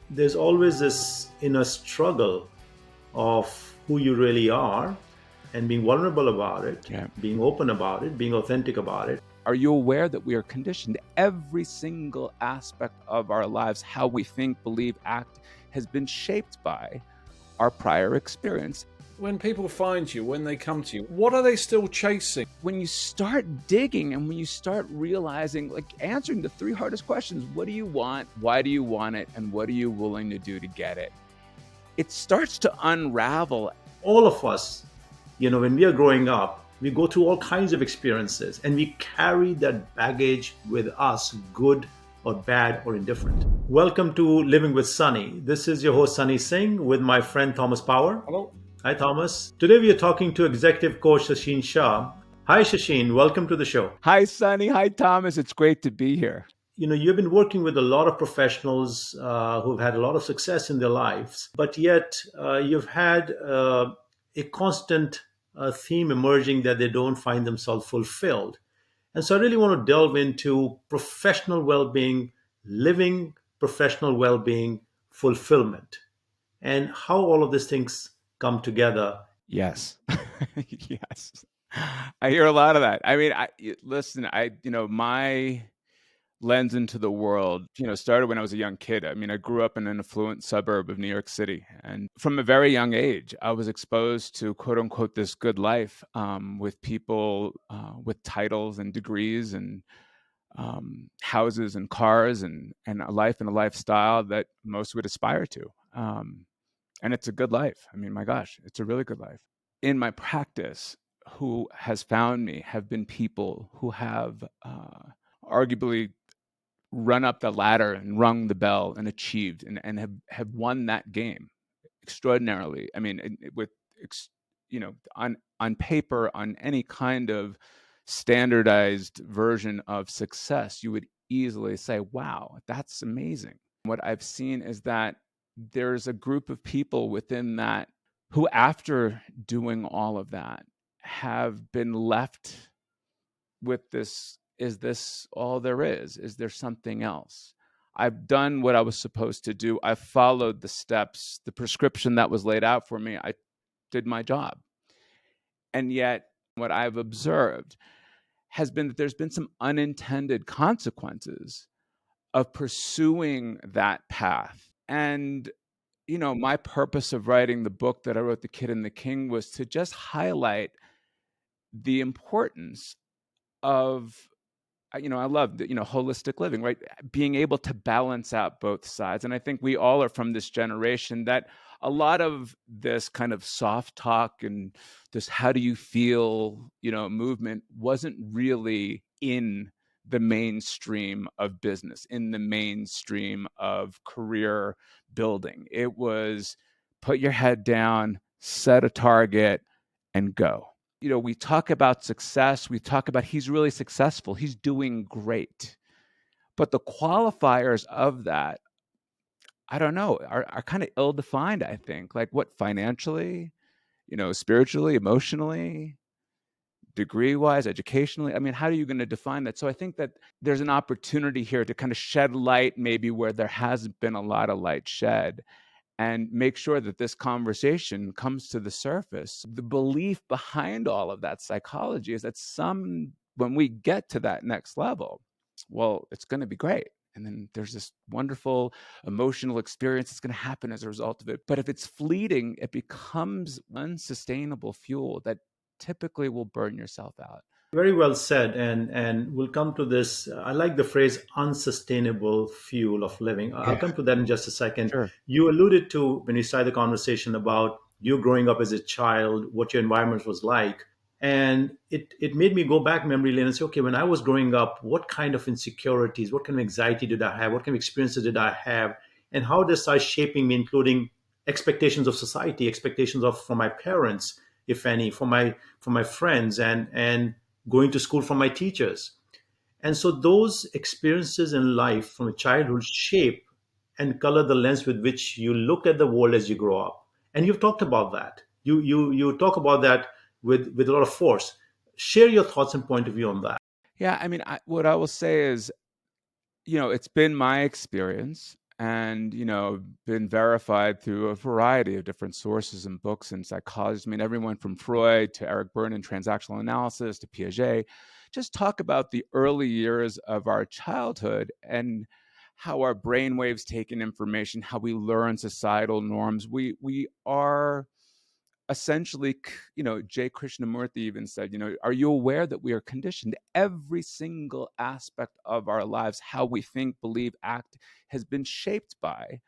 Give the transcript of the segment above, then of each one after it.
there's always this inner struggle of who you really are and being vulnerable about it, Yeah. being open about it, being authentic about it. Are you aware that we are conditioned? Every single aspect of our lives, how we think, believe, act, has been shaped by our prior experience. When people find you, when they come to you, what are they still chasing? When you start digging and when you start realizing, like answering the three hardest questions, what do you want? Why do you want it? And what are you willing to do to get it? It starts to unravel. All of us, when we are growing up, we go through all kinds of experiences and we carry that baggage with us, good or bad or indifferent. Welcome to Living with Sunny. This is your host, Sunny Singh, with my friend Thomas Power. Hello? Hi, Thomas. Today we are talking to executive coach Shasheen Shah. Hi, Shasheen. Welcome to the show. Hi, Sunny. Hi, Thomas. It's great to be here. You've been working with a lot of professionals who've had a lot of success in their lives, but yet you've had a constant theme emerging that they don't find themselves fulfilled. And so I really want to delve into professional well being, living professional well being, fulfillment, and how all of these things come together. Yes. Yes. I hear a lot of that. I mean, listen, my lens into the world, started when I was a young kid. I mean, I grew up in an affluent suburb of New York City. And from a very young age, I was exposed to quote unquote this good life with people with titles and degrees and houses and cars and a life and a lifestyle that most would aspire to. And it's a good life. I mean, my gosh, it's a really good life. In my practice, who has found me have been people who have arguably run up the ladder and rung the bell and achieved and have won that game extraordinarily. I mean, with on paper, on any kind of standardized version of success, you would easily say, wow, that's amazing. What I've seen is that there's a group of people within that who, after doing all of that, have been left with this: is this all there is? Is there something else? I've done what I was supposed to do. I followed the steps, the prescription that was laid out for me. I did my job. And yet, what I've observed has been that there's been some unintended consequences of pursuing that path. And my purpose of writing the book that I wrote, The Kid and the King, was to just highlight the importance of, I love holistic living, right? Being able to balance out both sides. And I think we all are from this generation that a lot of this kind of soft talk and this how do you feel, movement wasn't really in the mainstream of business, in the mainstream of career building. It was put your head down, set a target, and go. We talk about success. We talk about he's really successful. He's doing great. But the qualifiers of that, I don't know, are kind of ill defined, I think. Like what financially, spiritually, emotionally, degree wise, educationally. I mean, how are you going to define that? So I think that there's an opportunity here to kind of shed light maybe where there hasn't been a lot of light shed, and make sure that this conversation comes to the surface. The belief behind all of that psychology is that when we get to that next level, well, it's going to be great. And then there's this wonderful emotional experience that's going to happen as a result of it. But if it's fleeting, it becomes unsustainable fuel that typically will burn yourself out. Very well said, and we'll come to this. I like the phrase "unsustainable fuel of living." I'll Yeah, come to that in just a second. sure. You alluded to when you started the conversation about you growing up as a child, what your environment was like, and it made me go back memory lane and say, okay, when I was growing up, what kind of insecurities, what kind of anxiety did I have, what kind of experiences did I have, and how this started shaping me, including expectations of society, expectations of from my parents, if any, from my friends, and going to school from my teachers. And so those experiences in life from childhood shape and color the lens with which you look at the world as you grow up. And you've talked about that. You talk about that with a lot of force. Share your thoughts and point of view on that. Yeah, I mean, what I will say is, it's been my experience, and been verified through a variety of different sources and books and psychologists. I mean, everyone from Freud to Eric Berne in transactional analysis to Piaget just talk about the early years of our childhood and how our brain waves take in information, how we learn societal norms. We are essentially, Jay Krishnamurti even said, are you aware that we are conditioned? Every single aspect of our lives, how we think, believe, act, has been shaped by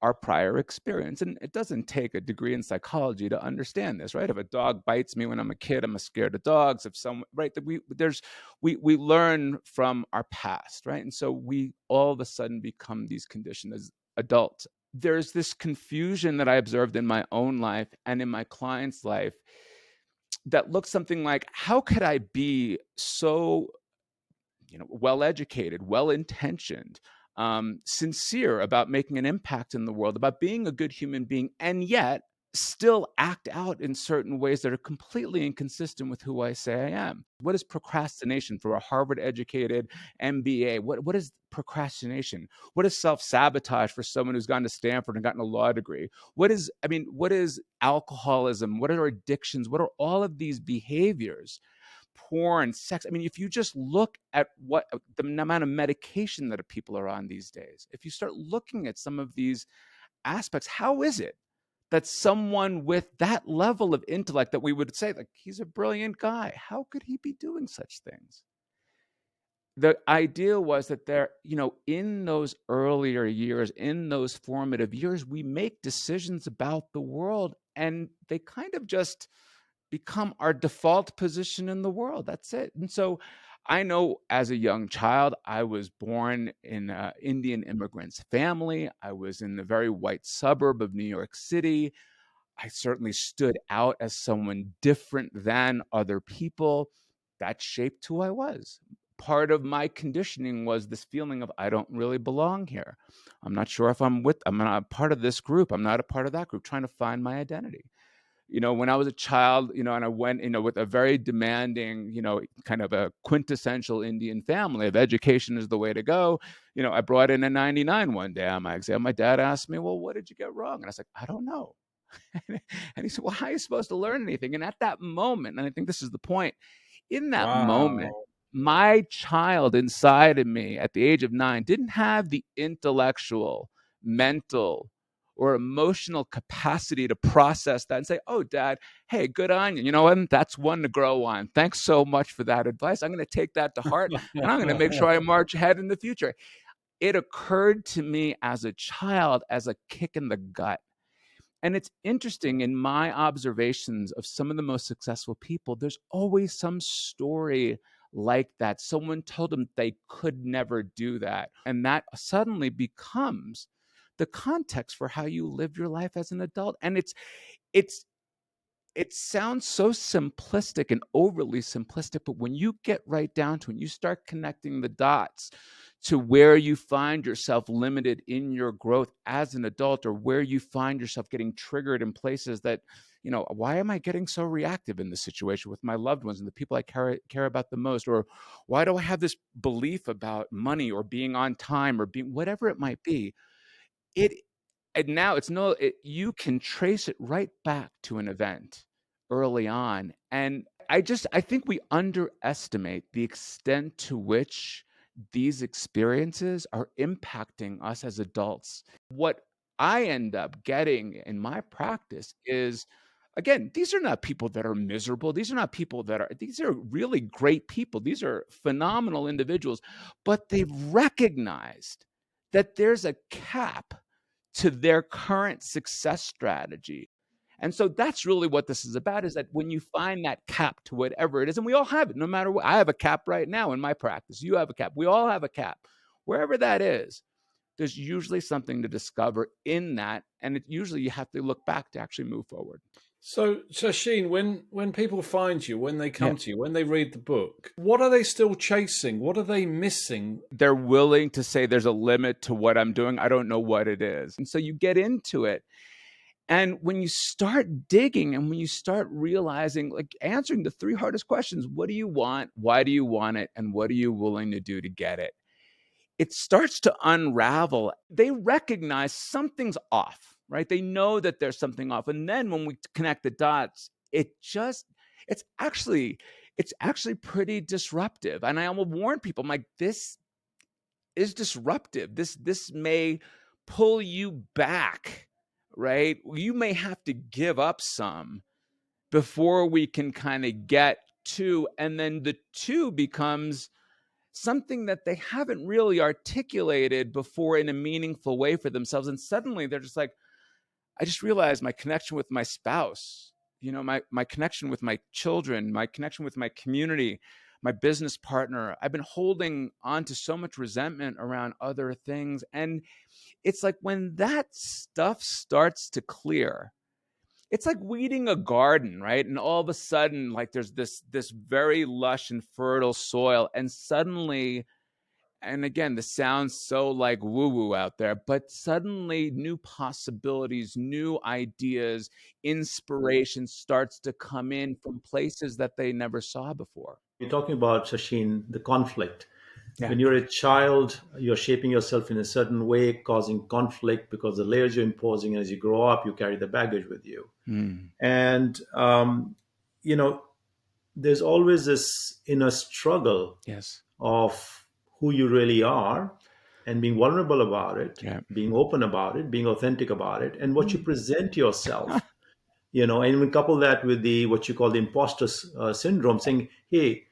our prior experience. And it doesn't take a degree in psychology to understand this, right? If a dog bites me when I'm a kid, I'm scared of dogs. If someone, right, that we learn from our past, right? And so we all of a sudden become these conditioned as adults. There's this confusion that I observed in my own life and in my client's life that looks something like, how could I be so well educated, well intentioned, sincere about making an impact in the world, about being a good human being, and yet still act out in certain ways that are completely inconsistent with who I say I am? What is procrastination for a Harvard educated MBA? What is procrastination? What is self-sabotage for someone who's gone to Stanford and gotten a law degree? What is alcoholism? What are addictions? What are all of these behaviors? Porn, sex. I mean, if you just look at what the amount of medication that people are on these days, if you start looking at some of these aspects, how is it that someone with that level of intellect, that we would say, like, he's a brilliant guy, how could he be doing such things? The idea was that in those earlier years, in those formative years, we make decisions about the world and they kind of just become our default position in the world. That's it. And so I know as a young child, I was born in an Indian immigrant's family. I was in the very white suburb of New York City. I certainly stood out as someone different than other people. That shaped who I was. Part of my conditioning was this feeling of, I don't really belong here. I'm not sure if I'm not a part of this group. I'm not a part of that group, trying to find my identity. When I was a child, and I went, with a very demanding, kind of a quintessential Indian family of education is the way to go. I brought in a 99 one day on my exam. My dad asked me, well, what did you get wrong? And I was like, I don't know. And he said, well, how are you supposed to learn anything? And at that moment, and I think this is the point, in that moment, Wow. my child inside of me at the age of 9 didn't have the intellectual, mental, or emotional capacity to process that and say, oh, Dad, hey, good on you. You know what? That's one to grow on. Thanks so much for that advice. I'm going to take that to heart and I'm going to make sure I march ahead in the future. It occurred to me as a child as a kick in the gut. And it's interesting, in my observations of some of the most successful people, there's always some story like that. Someone told them they could never do that. And that suddenly becomes the context for how you live your life as an adult. And it's it sounds so simplistic and overly simplistic, but when you get right down to it, you start connecting the dots to where you find yourself limited in your growth as an adult, or where you find yourself getting triggered in places that, why am I getting so reactive in this situation with my loved ones and the people I care about the most? Or why do I have this belief about money or being on time or being whatever it might be? It and now it's no it, You can trace it right back to an event early on. And I think we underestimate the extent to which these experiences are impacting us as adults. What I end up getting in my practice is, again, these are not people that are miserable. These are really great people. These are phenomenal individuals, but they've recognized that there's a cap to their current success strategy. And so that's really what this is about, is that when you find that cap to whatever it is, and we all have it, no matter what. I have a cap right now in my practice. You have a cap. We all have a cap. Wherever that is, there's usually something to discover in that. And usually you have to look back to actually move forward. So, Shasheen, when people find you, when they Yeah. come to you, when they read the book, what are they still chasing? What are they missing? They're willing to say there's a limit to what I'm doing. I don't know what it is. And so you get into it. And when you start digging and when you start realizing, like, answering the 3 hardest questions: what do you want? Why do you want it? And what are you willing to do to get it? it starts to unravel. They recognize something's off, right? They know that there's something off. And then when we connect the dots, it's actually pretty disruptive. And I will warn people, I'm like, this is disruptive. This may pull you back, right? You may have to give up some before we can kind of get to, and then the two becomes something that they haven't really articulated before in a meaningful way for themselves. And suddenly they're just like, I just realized my connection with my spouse, my connection with my children, my connection with my community, my business partner. I've been holding on to so much resentment around other things. And it's like when that stuff starts to clear, it's like weeding a garden, right? And all of a sudden, like there's this very lush and fertile soil, and suddenly, and again, this sounds so like woo-woo out there, but suddenly new possibilities, new ideas, inspiration starts to come in from places that they never saw before. You're talking about, Shasheen, the conflict. Yeah. When you're a child, you're shaping yourself in a certain way, causing conflict because the layers you're imposing, and as you grow up, you carry the baggage with you. Mm. And, you know, there's always this inner struggle Yes. of who you really are and being vulnerable about it, Yeah. being open about it, being authentic about it, and what you present yourself. And we couple that with the what you call the imposter syndrome, saying, "Hey,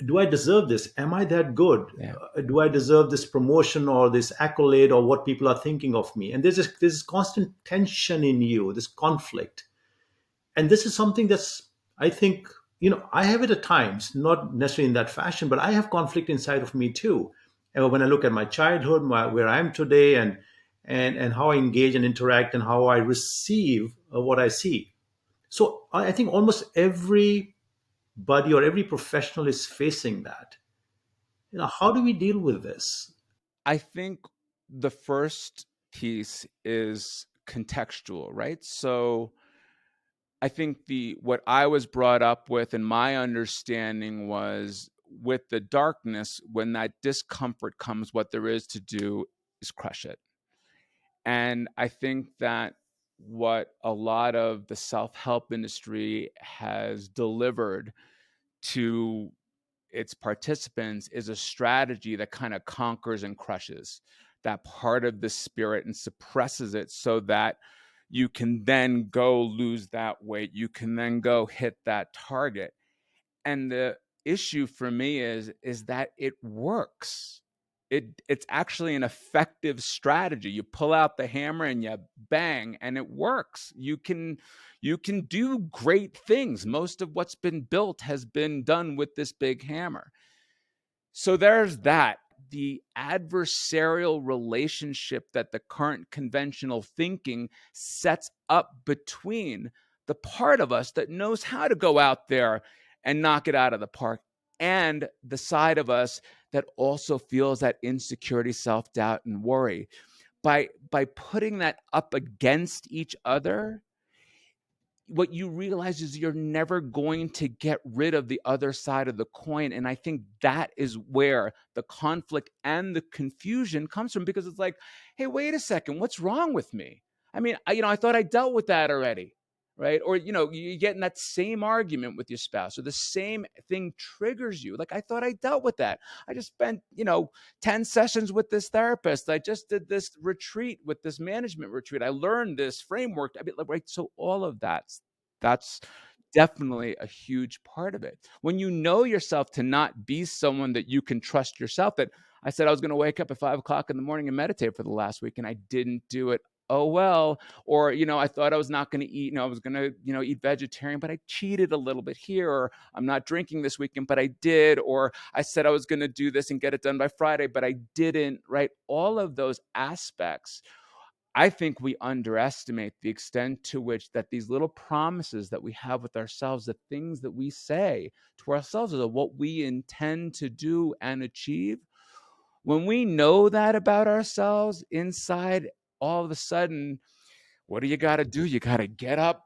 do I deserve this? Am I that good? Yeah. Do I deserve this promotion or this accolade or what people are thinking of me?" And there's this constant tension in you, this conflict, and this is something that's, I think, I have it at times, not necessarily in that fashion, but I have conflict inside of me too. And when I look at my childhood, where I am today, and how I engage and interact and how I receive what I see. So I think almost everybody or every professional is facing that. How do we deal with this? I think the first piece is contextual, right? So I think what I was brought up with and my understanding was with the darkness, when that discomfort comes, what there is to do is crush it. And I think that what a lot of the self-help industry has delivered to its participants is a strategy that kind of conquers and crushes that part of the spirit and suppresses it so that you can then go lose that weight. You can then go hit that target. And the issue for me is that it works. It's actually an effective strategy. You pull out the hammer and you bang, and it works. You can do great things. Most of what's been built has been done with this big hammer. So there's that. The adversarial relationship that the current conventional thinking sets up between the part of us that knows how to go out there and knock it out of the park and the side of us that also feels that insecurity, self-doubt, and worry. By putting that up against each other, what you realize is you're never going to get rid of the other side of the coin. And I think that is where the conflict and the confusion comes from, because it's like, hey, wait a second, what's wrong with me? I mean, I thought I dealt with that already, right? Or, you get in that same argument with your spouse, or the same thing triggers you. Like, I thought I dealt with that. I just spent, 10 sessions with this therapist. I just did this retreat with this management retreat. I learned this framework. I mean, like, right. So all of that's definitely a huge part of it. When you know yourself to not be someone that you can trust yourself, that I said I was going to wake up at 5 o'clock in the morning and meditate for the last week, and I didn't do it. Oh, well. Or, I thought I was not going to eat, I was going to, eat vegetarian, but I cheated a little bit here. Or I'm not drinking this weekend, but I did. Or I said I was going to do this and get it done by Friday, but I didn't, right? All of those aspects, I think we underestimate the extent to which that these little promises that we have with ourselves, the things that we say to ourselves are what we intend to do and achieve. When we know that about ourselves inside, all of a sudden, what do you got to do? You got to get up,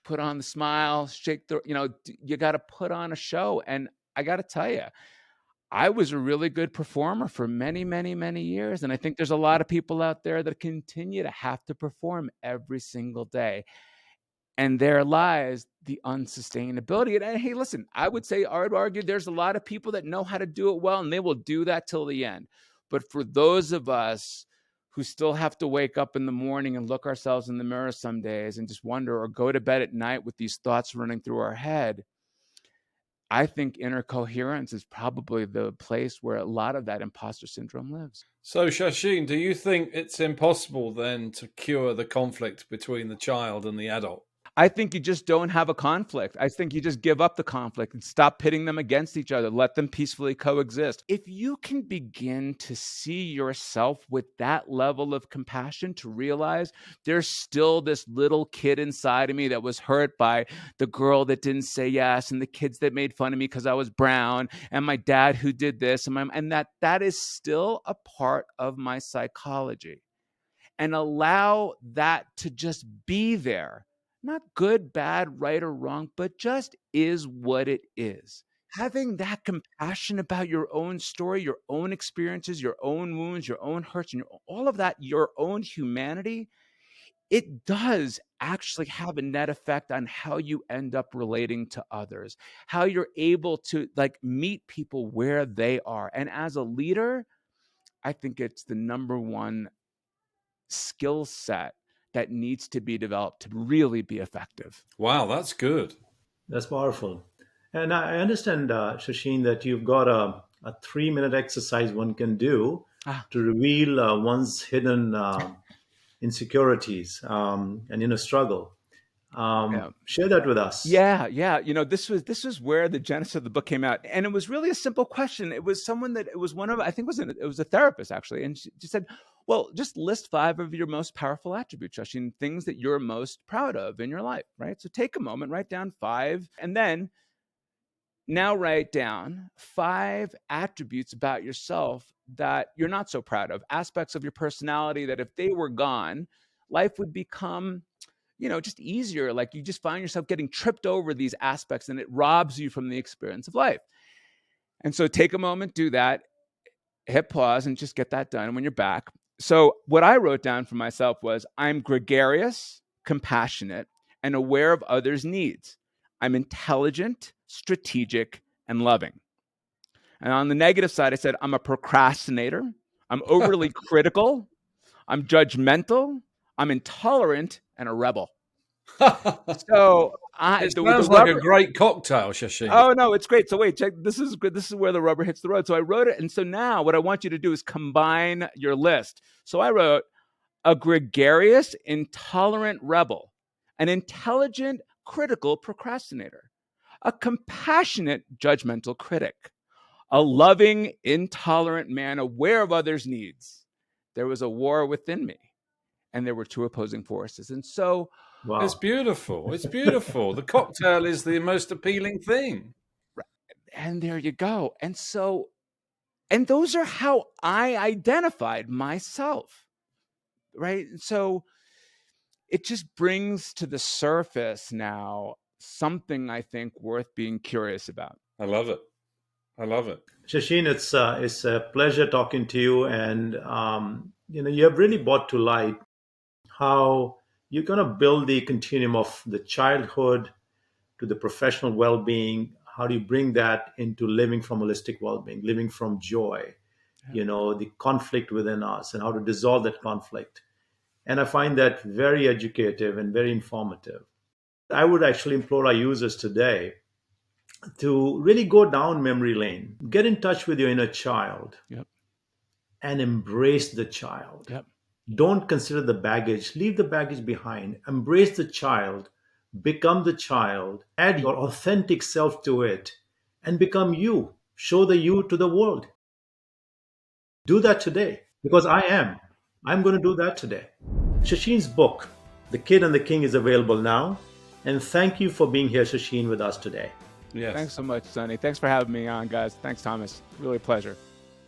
put on the smile, shake the, you got to put on a show. And I got to tell you, I was a really good performer for many, many, many years. And I think there's a lot of people out there that continue to have to perform every single day. And there lies the unsustainability. And hey, listen, I would argue there's a lot of people that know how to do it well, and they will do that till the end. But for those of us who still have to wake up in the morning and look ourselves in the mirror some days and just wonder, or go to bed at night with these thoughts running through our head, I think inner coherence is probably the place where a lot of that imposter syndrome lives. So, Shasheen, do you think it's impossible then to cure the conflict between the child and the adult? I think you just don't have a conflict. I think you just give up the conflict and stop pitting them against each other. Let them peacefully coexist. If you can begin to see yourself with that level of compassion, to realize there's still this little kid inside of me that was hurt by the girl that didn't say yes, and the kids that made fun of me because I was brown, and my dad who did this, and that is still a part of my psychology. And allow that to just be there. Not good, bad, right, or wrong, but just is what it is. Having that compassion about your own story, your own experiences, your own wounds, your own hurts, and all of that, your own humanity, it does actually have a net effect on how you end up relating to others, how you're able to meet people where they are. And as a leader, I think it's the number one skill set that needs to be developed to really be effective. Wow, that's good. That's powerful. And I understand, Shasheen, that you've got a 3-minute exercise one can do Ah, to reveal one's hidden insecurities and inner struggle. yeah. Share that with us. Yeah. This was where the genesis of the book came out, and it was really a simple question. It was someone that it was one of I think it was a therapist actually, and she said, "Well, just list 5 of your most powerful attributes, Shashin, things that you're most proud of in your life, right? So take a moment, write down 5, and then now write down 5 attributes about yourself that you're not so proud of, aspects of your personality that if they were gone, life would become just easier. Like you just find yourself getting tripped over these aspects and it robs you from the experience of life." And so take a moment, do that, hit pause and just get that done when you're back. So what I wrote down for myself was, I'm gregarious, compassionate, and aware of others' needs. I'm intelligent, strategic, and loving. And on the negative side, I said, I'm a procrastinator. I'm overly critical. I'm judgmental. I'm intolerant and a rebel. So It the sounds like a rubber. great cocktail, Shasheen. Oh no, it's great. So wait, check. This is good. This is where the rubber hits the road. So I wrote it, and so now what I want you to do is combine your list. So I wrote a gregarious, intolerant rebel, an intelligent, critical procrastinator, a compassionate, judgmental critic, a loving, intolerant man aware of others' needs. There was a war within me, and there were 2 opposing forces. And so, It's Wow. beautiful. It's beautiful. The cocktail is the most appealing thing. and there you go. And those are how I identified myself, right? And so it just brings to the surface now something I think worth being curious about. I love it. I love it. Shasheen, it's a pleasure talking to you, and you have really brought to light how you're going to build the continuum of the childhood to the professional well-being. How do you bring that into living from holistic well-being, living from joy? The conflict within us and how to dissolve that conflict. And I find that very educative and very informative. I would actually implore our users today to really go down memory lane, get in touch with your inner child, Yep. and embrace the child. Yep. Don't consider the baggage, leave the baggage behind, embrace the child, become the child, add your authentic self to it, and become you. Show the you to the world. Do that today because I'm going to do that today. Shasheen's book, The Kid and the King, is available now. And thank you for being here, Shasheen, with us today. Yes. Thanks so much, Sonny. Thanks for having me on, guys. Thanks, Thomas. Really a pleasure.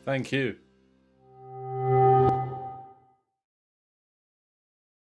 Thank you.